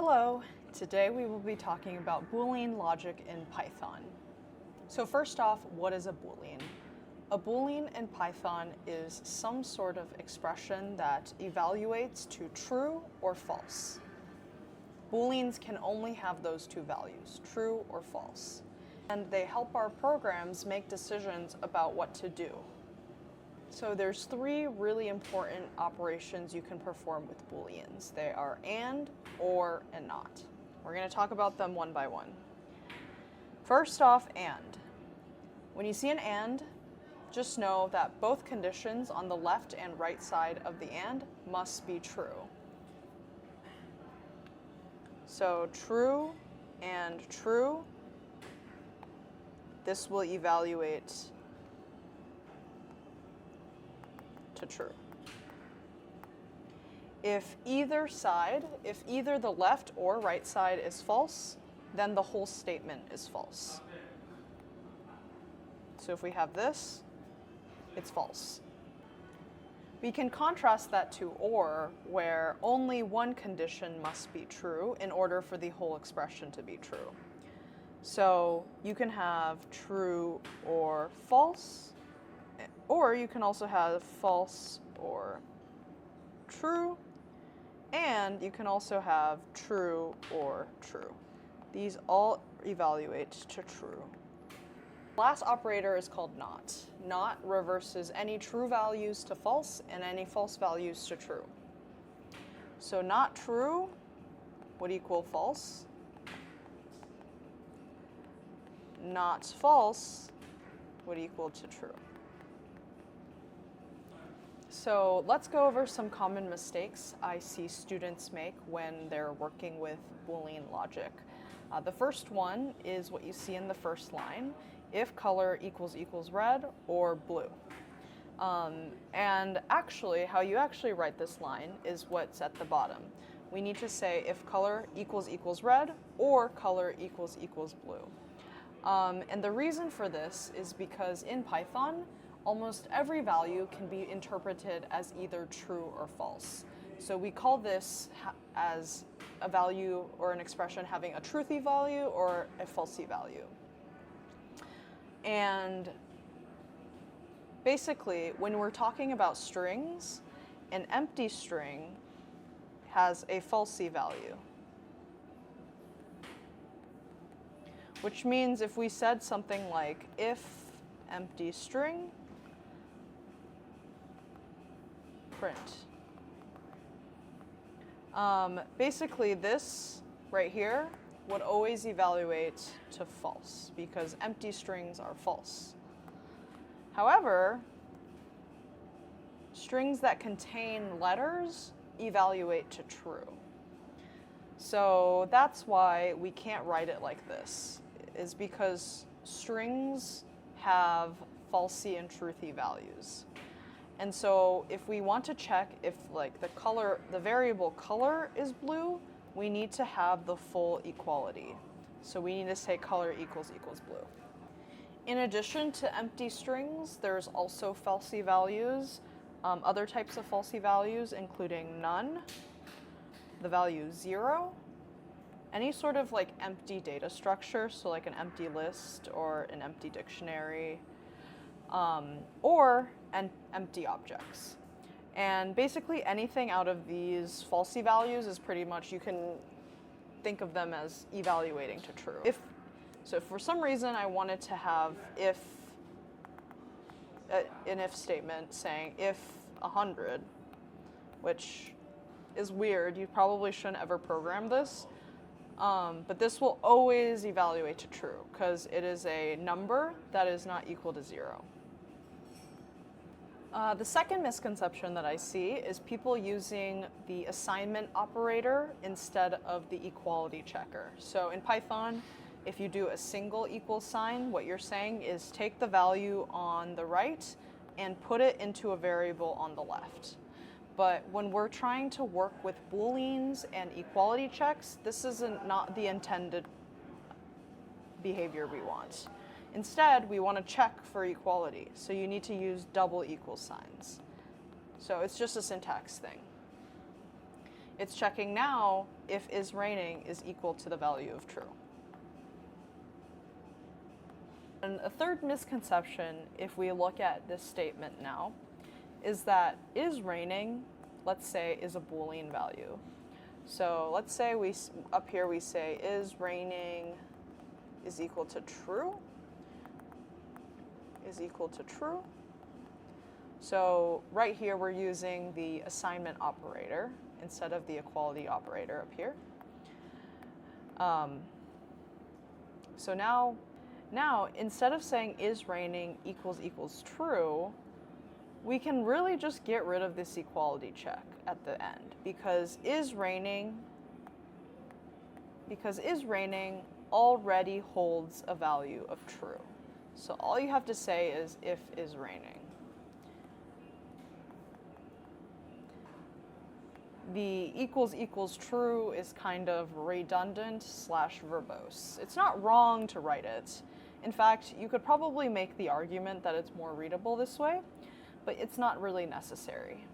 Hello, today we will be talking about Boolean logic in Python. So first off, what is a Boolean? A Boolean in Python is some sort of expression that evaluates to true or false. Booleans can only have those two values, true or false. And they help our programs make decisions about what to do. So there's three really important operations you can perform with Booleans. They are and, or, and not. We're going to talk about them one by one. First off, and. When you see an and, just know that both conditions on the left and right side of the and must be true. So true and true, this will evaluate to true. If either the left or right side is false, then the whole statement is false. So if we have this, it's false. We can contrast that to or, where only one condition must be true in order for the whole expression to be true. So you can have true or false, or you can also have false or true, and you can also have true or true. These all evaluate to true. Last operator is called not. Not reverses any true values to false and any false values to true. So not true would equal false. Not false would equal to true. So let's go over some common mistakes I see students make when they're working with Boolean logic. The first one is what you see in the first line, if color equals red or blue. And actually, how you actually write this line is what's at the bottom. We need to say if color equals red or color equals blue. And the reason for this is because in Python, almost every value can be interpreted as either true or false. So we call this as a value or an expression having a truthy value or a falsy value. And basically, when we're talking about strings, an empty string has a falsy value. Which means if we said something like if empty string, print. Basically this right here would always evaluate to false because empty strings are false. However, strings that contain letters evaluate to true. So that's why we can't write it like this, is because strings have falsy and truthy values. And so if we want to check if like the variable color is blue, we need to have the full equality. So we need to say color equals blue. In addition to empty strings, there's also falsy values, other types of falsy values, including none, the value 0, any sort of like empty data structure, so like an empty list or an empty dictionary, or empty objects. And basically anything out of these falsy values is pretty much, you can think of them as evaluating to true. So for some reason I wanted to have an if statement saying if 100, which is weird, you probably shouldn't ever program this, but this will always evaluate to true because it is a number that is not equal to 0. The second misconception that I see is people using the assignment operator instead of the equality checker. So in Python, if you do a single equal sign, what you're saying is take the value on the right and put it into a variable on the left. But when we're trying to work with Booleans and equality checks, this is not the intended behavior we want. Instead, we want to check for equality, so you need to use double equal signs. So it's just a syntax thing. It's checking now if is raining is equal to the value of true. And a third misconception, if we look at this statement now, is that is raining, let's say, is a Boolean value. So let's say up here we say is raining is equal to true, is equal to true. So right here we're using the assignment operator instead of the equality operator up here. So now instead of saying is raining equals true, we can really just get rid of this equality check at the end, because is raining already holds a value of true. So all you have to say is if is raining. The equals true is kind of redundant / verbose. It's not wrong to write it. In fact, you could probably make the argument that it's more readable this way, but it's not really necessary.